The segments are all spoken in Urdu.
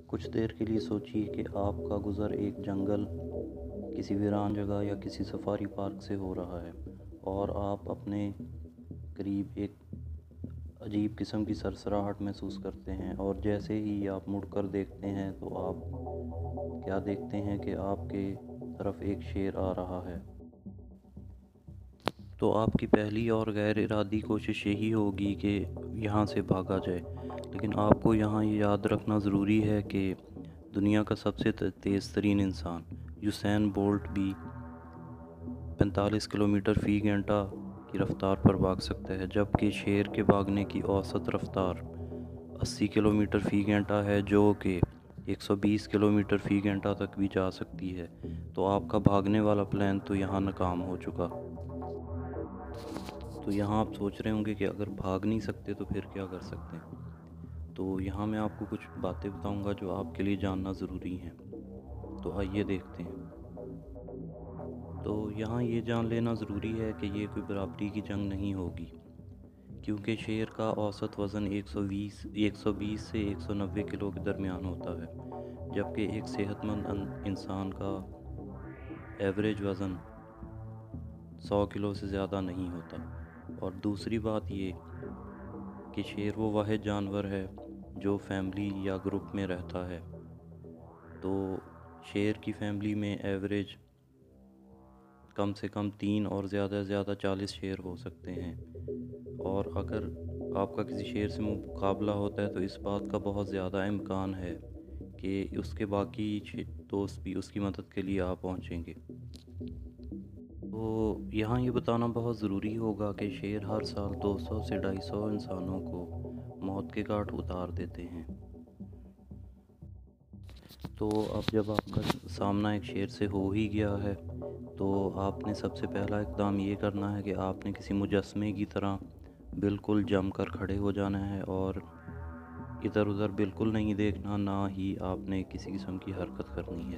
کچھ دیر کے لیے سوچیے کہ آپ کا گزر ایک جنگل، کسی ویران جگہ یا کسی سفاری پارک سے ہو رہا ہے، اور آپ اپنے قریب ایک عجیب قسم کی سرسراہٹ محسوس کرتے ہیں، اور جیسے ہی آپ مڑ کر دیکھتے ہیں تو آپ کیا دیکھتے ہیں کہ آپ کے طرف ایک شیر آ رہا ہے۔ تو آپ کی پہلی اور غیر ارادی کوشش یہی ہوگی کہ یہاں سے بھاگا جائے، لیکن آپ کو یہاں یہ یاد رکھنا ضروری ہے کہ دنیا کا سب سے تیز ترین انسان یوسین بولٹ بھی 45 کلومیٹر فی گھنٹہ کی رفتار پر بھاگ سکتا ہے، جبکہ شیر کے بھاگنے کی اوسط رفتار 80 کلومیٹر فی گھنٹہ ہے، جو کہ 120 کلومیٹر فی گھنٹہ تک بھی جا سکتی ہے۔ تو آپ کا بھاگنے والا پلان تو یہاں ناکام ہو چکا۔ تو یہاں آپ سوچ رہے ہوں گے کہ اگر بھاگ نہیں سکتے تو پھر کیا کر سکتے ہیں؟ تو یہاں میں آپ کو کچھ باتیں بتاؤں گا جو آپ کے لیے جاننا ضروری ہیں۔ تو آئیے دیکھتے ہیں۔ تو یہاں یہ جان لینا ضروری ہے کہ یہ کوئی برابری کی جنگ نہیں ہوگی، کیونکہ شیر کا اوسط وزن 120 سے 190 کلو کے درمیان ہوتا ہے، جبکہ ایک صحت مند انسان کا ایوریج وزن 100 کلو سے زیادہ نہیں ہوتا۔ اور دوسری بات یہ کہ شیر وہ واحد جانور ہے جو فیملی یا گروپ میں رہتا ہے۔ تو شیر کی فیملی میں ایوریج کم سے کم 3 اور زیادہ سے زیادہ 40 شیر ہو سکتے ہیں، اور اگر آپ کا کسی شیر سے مقابلہ ہوتا ہے تو اس بات کا بہت زیادہ امکان ہے کہ اس کے باقی دوست بھی اس کی مدد کے لیے پہنچیں گے۔ تو یہاں یہ بتانا بہت ضروری ہوگا کہ شیر ہر سال 200 سے 250 انسانوں کو موت کے گھاٹ اتار دیتے ہیں۔ تو اب جب آپ کا سامنا ایک شیر سے ہو ہی گیا ہے تو آپ نے سب سے پہلا اقدام یہ کرنا ہے کہ آپ نے کسی مجسمے کی طرح بالکل جم کر کھڑے ہو جانا ہے، اور ادھر ادھر بالکل نہیں دیکھنا، نہ ہی آپ نے کسی قسم کی حرکت کرنی ہے۔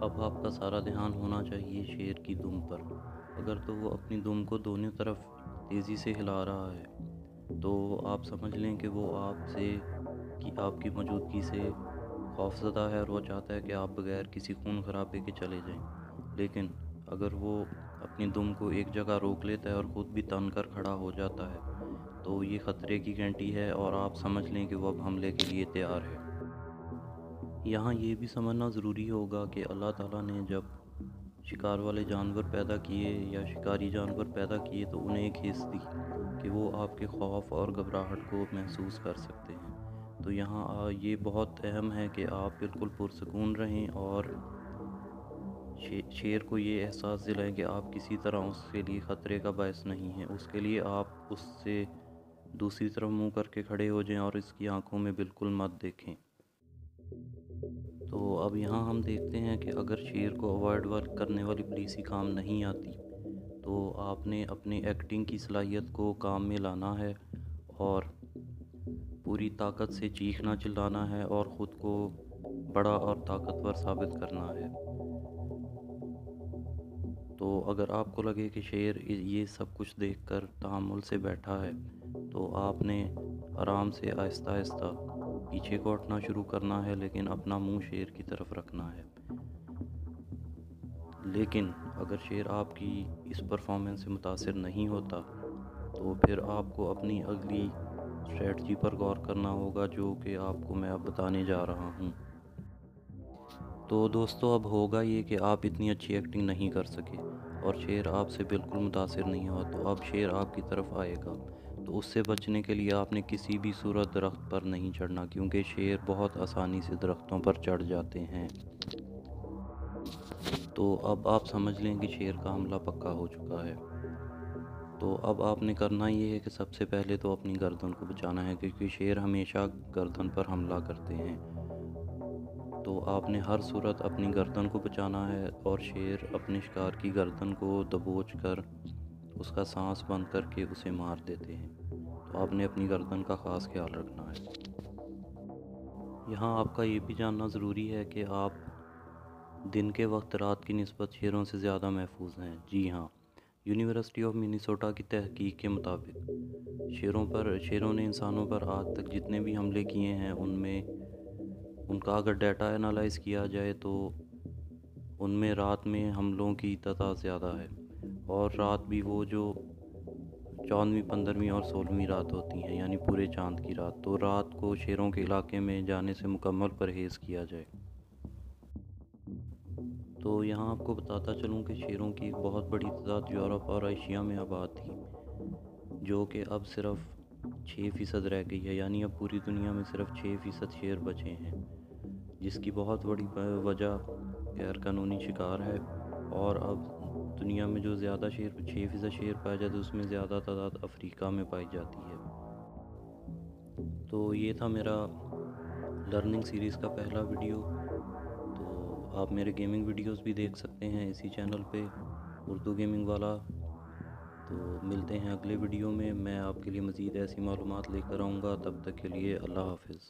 اب آپ کا سارا دھیان ہونا چاہیے شیر کی دم پر۔ اگر تو وہ اپنی دم کو دونوں طرف تیزی سے ہلا رہا ہے تو آپ سمجھ لیں کہ وہ آپ کی موجودگی سے خوف زدہ ہے، اور وہ چاہتا ہے کہ آپ بغیر کسی خون خرابے کے چلے جائیں۔ لیکن اگر وہ اپنی دم کو ایک جگہ روک لیتا ہے اور خود بھی تن کر کھڑا ہو جاتا ہے تو یہ خطرے کی گھنٹی ہے، اور آپ سمجھ لیں کہ وہ اب حملے کے لیے تیار ہے۔ یہاں یہ بھی سمجھنا ضروری ہوگا کہ اللہ تعالیٰ نے جب شکار والے جانور پیدا کیے یا شکاری جانور پیدا کیے تو انہیں ایک حس دی کہ وہ آپ کے خوف اور گھبراہٹ کو محسوس کر سکتے ہیں۔ تو یہاں یہ بہت اہم ہے کہ آپ بالکل پرسکون رہیں اور شیر کو یہ احساس دلائیں کہ آپ کسی طرح اس کے لیے خطرے کا باعث نہیں ہیں۔ اس کے لیے آپ اس سے دوسری طرف منہ کر کے کھڑے ہو جائیں اور اس کی آنکھوں میں بالکل مت دیکھیں۔ تو اب یہاں ہم دیکھتے ہیں کہ اگر شیر کو اوائڈ کرنے والی پولیسی کام نہیں آتی تو آپ نے اپنی ایکٹنگ کی صلاحیت کو کام میں لانا ہے، اور پوری طاقت سے چیخنا چلانا ہے اور خود کو بڑا اور طاقتور ثابت کرنا ہے۔ تو اگر آپ کو لگے کہ شیر یہ سب کچھ دیکھ کر تحمل سے بیٹھا ہے تو آپ نے آرام سے آہستہ آہستہ پیچھے کو ہٹنا شروع کرنا ہے، لیکن اپنا منہ شیر کی طرف رکھنا ہے۔ لیکن اگر شیر آپ کی اس پرفارمنس سے متاثر نہیں ہوتا تو پھر آپ کو اپنی اگلی اسٹریٹجی پر غور کرنا ہوگا، جو کہ آپ کو میں اب بتانے جا رہا ہوں۔ تو دوستو، اب ہوگا یہ کہ آپ اتنی اچھی ایکٹنگ نہیں کر سکے اور شیر آپ سے بالکل متاثر نہیں ہوا، تو اب شیر آپ کی طرف آئے گا۔ تو اس سے بچنے کے لیے آپ نے کسی بھی صورت درخت پر نہیں چڑھنا، کیونکہ شیر بہت آسانی سے درختوں پر چڑھ جاتے ہیں۔ تو اب آپ سمجھ لیں کہ شیر کا حملہ پکا ہو چکا ہے۔ تو اب آپ نے کرنا یہ ہے کہ سب سے پہلے تو اپنی گردن کو بچانا ہے، کیونکہ شیر ہمیشہ گردن پر حملہ کرتے ہیں۔ تو آپ نے ہر صورت اپنی گردن کو بچانا ہے، اور شیر اپنے شکار کی گردن کو دبوچ کر اس کا سانس بند کر کے اسے مار دیتے ہیں۔ تو آپ نے اپنی گردن کا خاص خیال رکھنا ہے۔ یہاں آپ کا یہ بھی جاننا ضروری ہے کہ آپ دن کے وقت رات کی نسبت شیروں سے زیادہ محفوظ ہیں۔ جی ہاں، یونیورسٹی آف منیسوٹا کی تحقیق کے مطابق شیروں نے انسانوں پر آج تک جتنے بھی حملے کیے ہیں ان میں ان کا اگر ڈیٹا انالائز کیا جائے تو ان میں رات میں حملوں کی تعداد زیادہ ہے، اور رات بھی وہ جو 14ویں 15ویں اور 16ویں رات ہوتی ہیں، یعنی پورے چاند کی رات، تو رات کو شیروں کے علاقے میں جانے سے مکمل پرہیز کیا جائے۔ تو یہاں آپ کو بتاتا چلوں کہ شیروں کی ایک بہت بڑی تعداد یورپ اور ایشیا میں آباد تھی، جو کہ اب صرف 6% رہ گئی ہے، یعنی اب پوری دنیا میں صرف 6% شیر بچے ہیں، جس کی بہت بڑی وجہ غیر قانونی شکار ہے۔ اور اب دنیا میں جو زیادہ 6% شیر پائے جاتے ہیں، اس میں زیادہ تعداد افریقہ میں پائی جاتی ہے۔ تو یہ تھا میرا لرننگ سیریز کا پہلا ویڈیو۔ تو آپ میرے گیمنگ ویڈیوز بھی دیکھ سکتے ہیں اسی چینل پہ، اردو گیمنگ والا۔ تو ملتے ہیں اگلے ویڈیو میں آپ کے لیے مزید ایسی معلومات لے کر آؤں گا، تب تک کے لیے اللہ حافظ۔